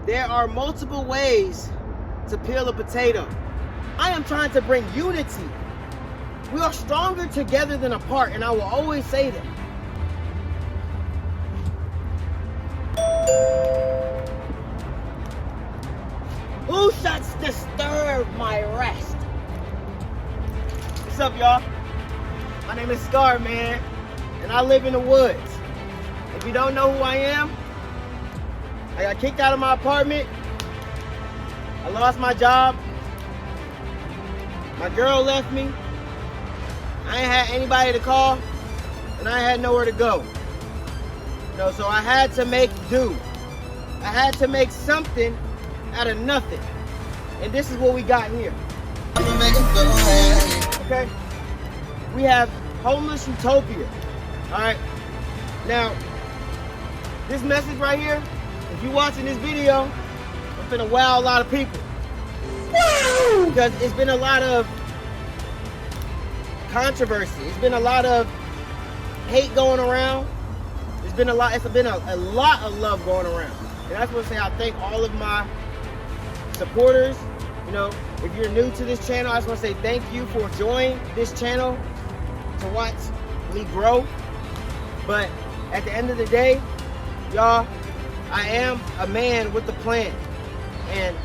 There are multiple ways to peel a potato. I am trying to bring unity. We are stronger together than apart, and I will always say that. Who shots disturb my rest? What's up, y'all? My name is Scar, man, and I live in the woods. If you don't know who I am, I got kicked out of my apartment. I lost my job. My girl left me. I ain't had anybody to call, and I had nowhere to go. So I had to make do. I had to make something out of nothing. And this is what we got here. Okay? We have Homeless Utopia. Alright? Now, this message right here, if you're watching this video, I'm finna wow a lot of people. Because it's been a lot of controversy. It's been a lot of hate going around. It's been a lot of love going around. And I just want to say I thank all of my supporters. If you're new to this channel, I just want to say thank you for joining this channel to watch me grow. But at the end of the day, y'all, I am a man with a plan. And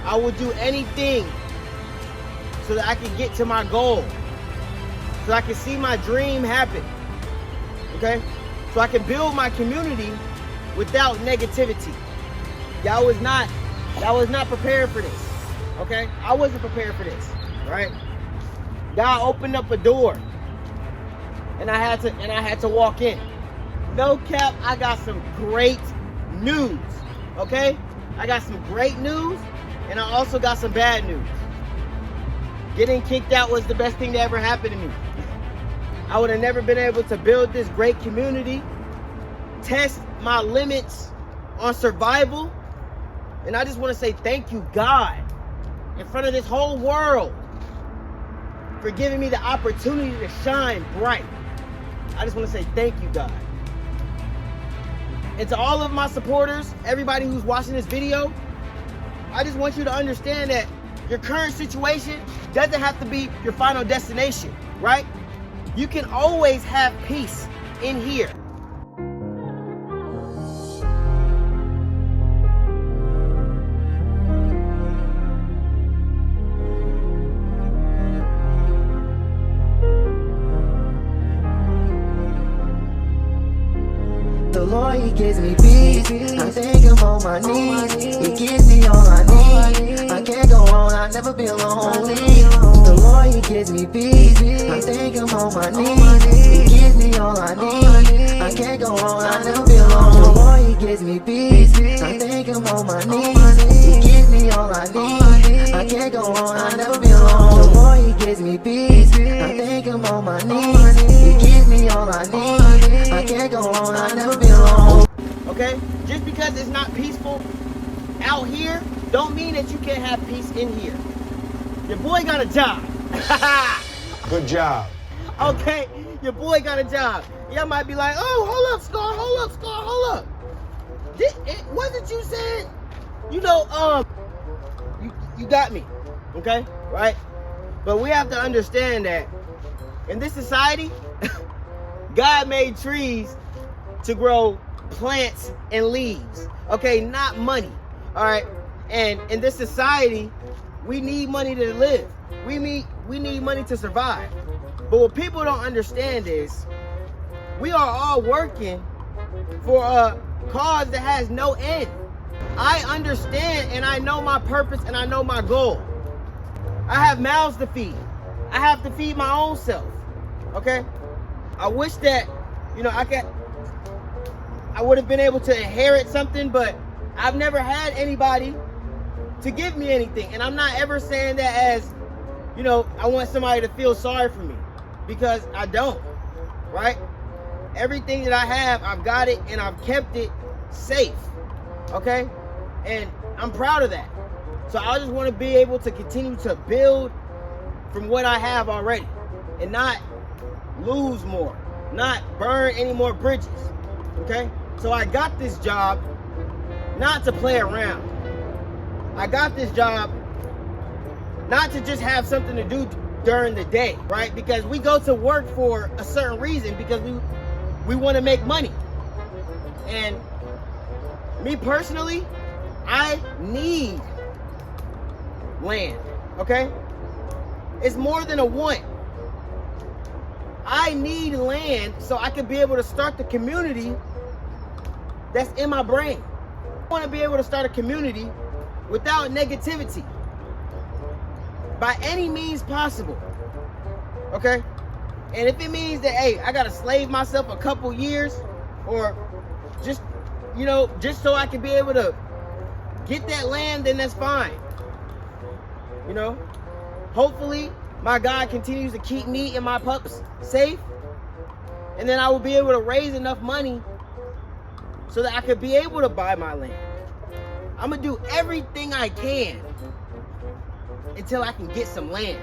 I will do anything so that I can get to my goal. So I can see my dream happen. Okay? So I can build my community without negativity. Y'all was not prepared for this. Okay? I wasn't prepared for this. Right? God opened up a door. And I had to walk in. No cap, I got some great news. Okay? I got some great news, and I also got some bad news. Getting kicked out was the best thing that ever happened to me. I would have never been able to build this great community, test my limits on survival, and I just want to say thank you, God, in front of this whole world, for giving me the opportunity to shine bright. I just want to say thank you, God. And to all of my supporters, everybody who's watching this video, I just want you to understand that your current situation doesn't have to be your final destination, right? You can always have peace in here. The Lord, He gives me peace. I thank Him on my knees. He gives me all I need. I can't go on, I'll never be lonely. The Lord, He gives me peace. I thank Him on my knees. He gives me all I need. I can't go on, I'll never be lonely. The Lord, He gives me peace. I thank Him on my knees. He gives me all I need. I can't go on, I'll never be lonely. The Lord, He gives me peace. I thank Him on my knees. He gives me all I need. I can't go on, I'll never be alone. Okay? Just because it's not peaceful out here, don't mean that you can't have peace in here. Your boy got a job. Good job. Okay? Your boy got a job. Y'all might be like, oh, hold up, Scar, hold up, Scar, hold up. Wasn't you saying, you got me, okay? Right? But we have to understand that in this society, God made trees to grow plants and leaves, okay? Not money, all right? And in this society, we need money to live. We need money to survive. But what people don't understand is we are all working for a cause that has no end. I understand and I know my purpose and I know my goal. I have mouths to feed. I have to feed my own self, okay? I wish that, I would have been able to inherit something, but I've never had anybody to give me anything. And I'm not ever saying that as, I want somebody to feel sorry for me, because I don't, right? Everything that I have, I've got it and I've kept it safe, okay? And I'm proud of that. So I just want to be able to continue to build from what I have already and not lose more, not burn any more bridges, okay? So I got this job not to play around. I got this job not to just have something to do during the day, right? Because we go to work for a certain reason, because we want to make money. And me personally, I need land, okay? It's more than a want. I need land so I can be able to start the community that's in my brain. I want to be able to start a community without negativity by any means possible, okay? And if it means that, hey, I gotta slave myself a couple years, or just, you know, just so I can be able to get that land, then that's fine. You know, hopefully my God continues to keep me and my pups safe, and then I will be able to raise enough money so that I could be able to buy my land. I'm gonna do everything I can until I can get some land.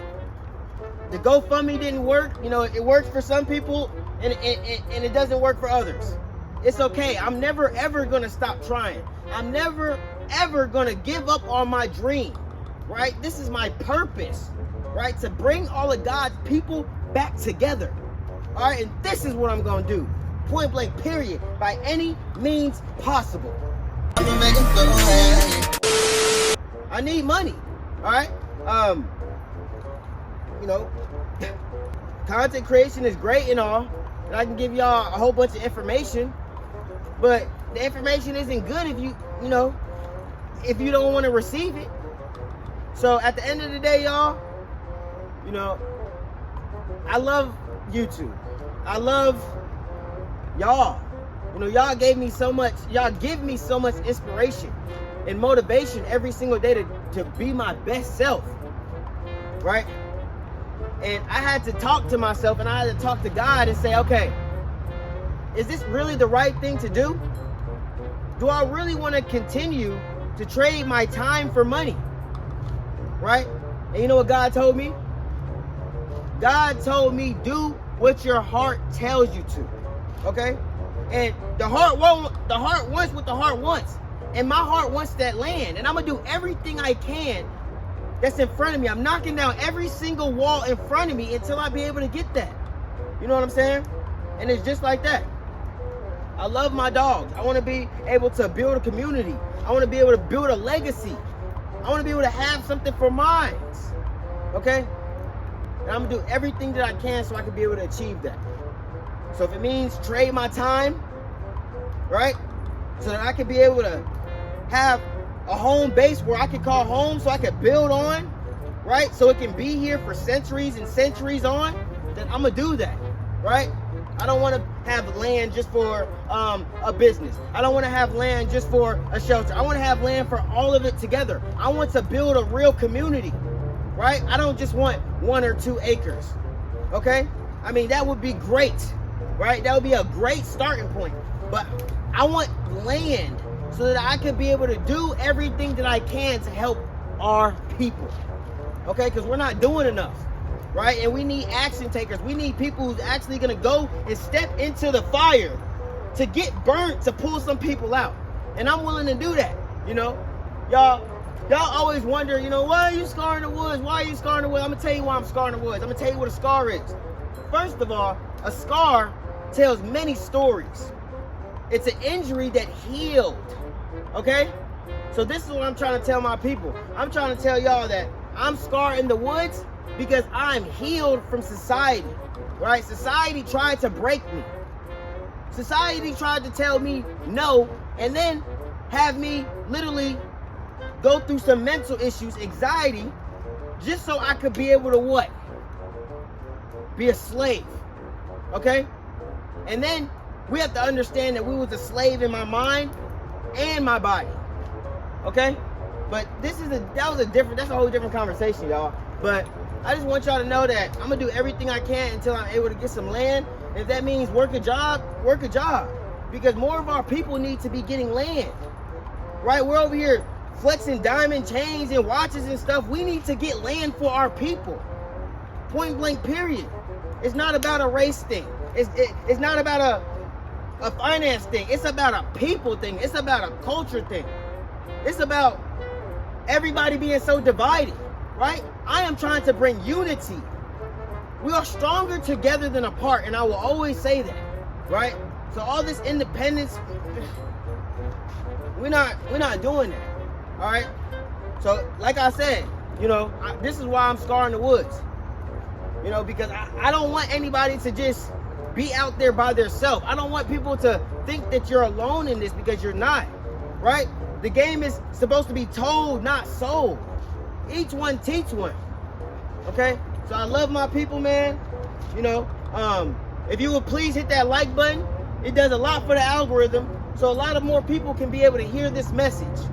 The GoFundMe didn't work. You know, it works for some people and it doesn't work for others. It's okay. I'm never ever gonna stop trying. I'm never ever gonna give up on my dream, right? This is my purpose, right? To bring all of God's people back together. All right, and this is what I'm gonna do. Point blank, period, by any means possible. I need money, all right? You know, content creation is great and all, and I can give y'all a whole bunch of information, but the information isn't good if you know, if you don't want to receive it. So at the end of the day, y'all, you know, I love YouTube. I love y'all. You know, y'all gave me so much, y'all give me so much inspiration and motivation every single day to be my best self, right? And I had to talk to myself, and I had to talk to God and say, okay, is this really the right thing to do? Do I really want to continue to trade my time for money, right? And you know what God told me? God told me, do what your heart tells you to, okay? And the heart wants what the heart wants. And my heart wants that land. And I'm going to do everything I can that's in front of me. I'm knocking down every single wall in front of me until I be able to get that. You know what I'm saying? And it's just like that. I love my dogs. I want to be able to build a community. I want to be able to build a legacy. I want to be able to have something for mine. Okay? And I'm going to do everything that I can so I can be able to achieve that. So if it means trade my time, right? So that I can be able to have a home base where I can call home, so I can build on, right? So it can be here for centuries and centuries on, then I'm going to do that, right? I don't want to have land just for a business. I don't want to have land just for a shelter. I want to have land for all of it together. I want to build a real community, right? I don't just want 1 or 2 acres, okay? I mean, that would be great, right? That would be a great starting point. But I want land so that I can be able to do everything that I can to help our people, okay? Because we're not doing enough, right? And we need action takers. We need people who's actually going to go and step into the fire to get burnt, to pull some people out. And I'm willing to do that, you know? Y'all always wonder, you know, why are you scarring the woods? Why are you scarring the woods? I'm going to tell you why I'm scarring the woods. I'm going to tell you what a scar is. First of all, a scar tells many stories. It's an injury that healed, okay? So this is what I'm trying to tell my people. I'm trying to tell y'all that I'm scarred in the woods because I'm healed from society, right? Society tried to break me. Society tried to tell me no, and then have me literally go through some mental issues, anxiety, just so I could be able to what? Be a slave, okay? And then we have to understand that we was a slave in my mind and my body, okay? But that's a whole different conversation, y'all. But I just want y'all to know that I'm gonna do everything I can until I'm able to get some land. If that means work a job, work a job. Because more of our people need to be getting land, right? We're over here flexing diamond chains and watches and stuff. We need to get land for our people. Point blank, period. It's not about a race thing. It's not about a finance thing. It's about a people thing. It's about a culture thing. It's about everybody being so divided, right? I am trying to bring unity. We are stronger together than apart, and I will always say that, right? So all this independence, we're not doing that, all right? So like I said, you know, this is why I'm scarring the woods, you know, because I don't want anybody to just be out there by themselves. I don't want people to think that you're alone in this, because you're not, right? The game is supposed to be told, not sold. Each one teach one, okay? So I love my people, man. You know, if you would please hit that like button, it does a lot for the algorithm, so a lot of more people can be able to hear this message.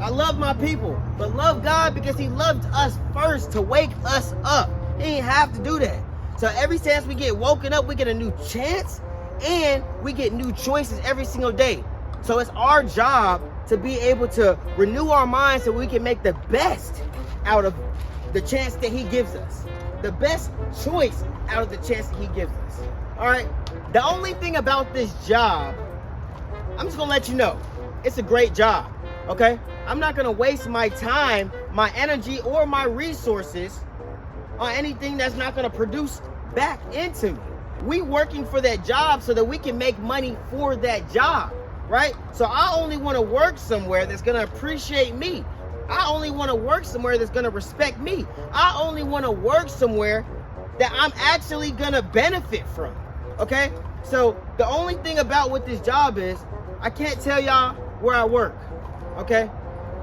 I love my people, but love God because he loved us first to wake us up. He didn't have to do that. So every chance we get woken up, we get a new chance, and we get new choices every single day. So it's our job to be able to renew our minds so we can make the best out of the chance that he gives us. The best choice out of the chance that he gives us. All right? The only thing about this job, I'm just gonna let you know, it's a great job, okay? I'm not gonna waste my time, my energy, or my resources on anything that's not gonna produce back into me. We working for that job so that we can make money for that job, right? So I only wanna work somewhere that's gonna appreciate me. I only wanna work somewhere that's gonna respect me. I only wanna work somewhere that I'm actually gonna benefit from, okay? So the only thing about what this job is, I can't tell y'all where I work, okay?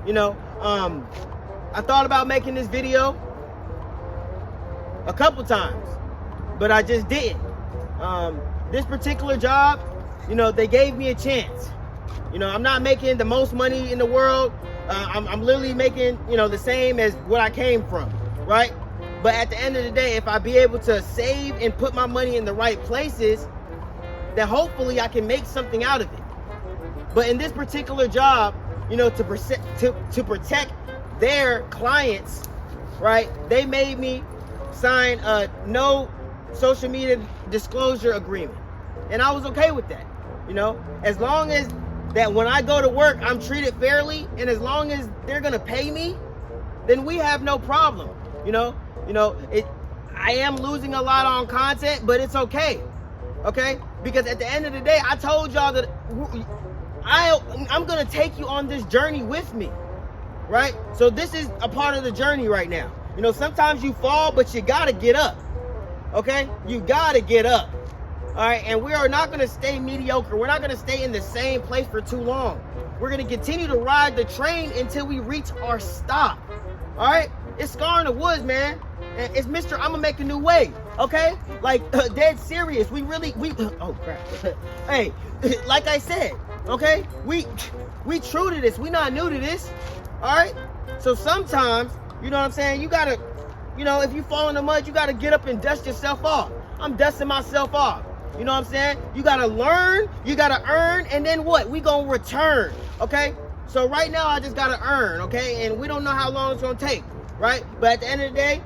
You know, I thought about making this video a couple times, but I just didn't. This particular job, you know, they gave me a chance. You know, I'm not making the most money in the world. I'm literally making, you know, the same as what I came from, right? But at the end of the day, if I be able to save and put my money in the right places, then hopefully I can make something out of it. But in this particular job, you know, to protect their clients, right? They made me sign a no social media disclosure agreement. And I was okay with that, you know? As long as that when I go to work, I'm treated fairly, and as long as they're gonna pay me, then we have no problem, you know? I am losing a lot on content, but it's okay, okay? Because at the end of the day, I told y'all that I'm gonna take you on this journey with me, right? So this is a part of the journey right now. You know, sometimes you fall, but you gotta get up, okay? You gotta get up, all right? And we are not gonna stay mediocre. We're not gonna stay in the same place for too long. We're gonna continue to ride the train until we reach our stop, all right? It's Scar in the Woods, man. And it's Mr. I'ma make a new way, okay? Like, dead serious. Oh crap. Hey, like I said, okay? We true to this. We not new to this, all right? So sometimes, you know what I'm saying, you gotta, you know, if you fall in the mud, you gotta get up and dust yourself off. I'm dusting myself off. You know what I'm saying? You gotta learn, you gotta earn, and then what? We gonna return, okay? So right now, I just gotta earn, okay? And we don't know how long it's gonna take, right? But at the end of the day,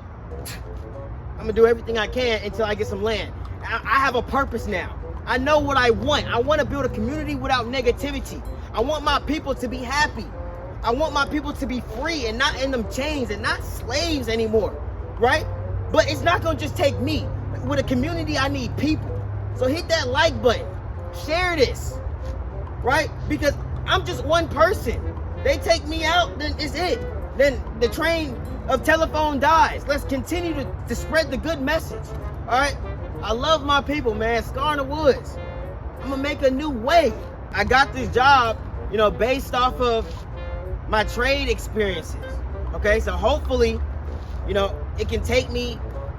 I'm gonna do everything I can until I get some land. I have a purpose now. I know what I want. I want to build a community without negativity. I want my people to be happy. I want my people to be free and not in them chains and not slaves anymore, right? But it's not gonna just take me. With a community, I need people. So hit that like button. Share this, right? Because I'm just one person. They take me out, then it's it. Then the train of telephone dies. Let's continue to spread the good message, all right? I love my people, man. Scar in the Woods. I'm gonna make a new way. I got this job, you know, based off of my trade experiences, okay? So hopefully, you know, it can take me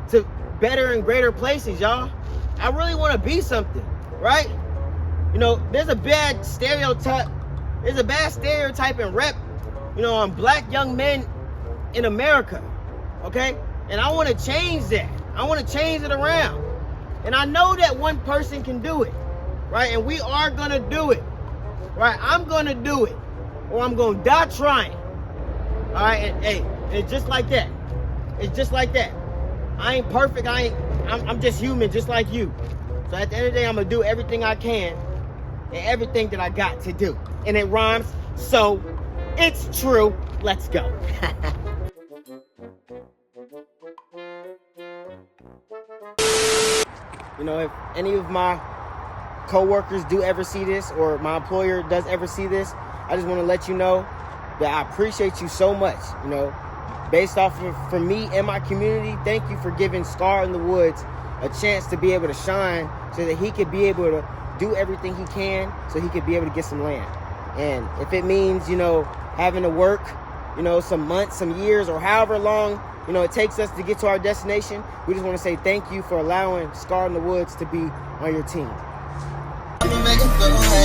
to better and greater places, y'all. I really want to be something, right? You know, there's a bad stereotype and rep, you know, on black young men in America, okay? And I want to change that. I want to change it around. And I know that one person can do it, right? And we are going to do it, right? I'm going to do it, or I'm going to die trying, all right? And hey, it's just like that. It's just like that. I ain't perfect. I'm just human, just like you. So at the end of the day, I'm going to do everything I can and everything that I got to do. And it rhymes, so It's true. Let's go. You know, if any of my co-workers do ever see this, or my employer does ever see this, I just want to let you know that I appreciate you so much. You know, based off of, for me and my community, thank you for giving Scar in the Woods a chance to be able to shine, so that he could be able to do everything he can, so he could be able to get some land. And if it means, you know, having to work, you know, some months, some years, or however long, you know, it takes us to get to our destination, we just want to say thank you for allowing Scar in the Woods to be on your team. I'ma make it feel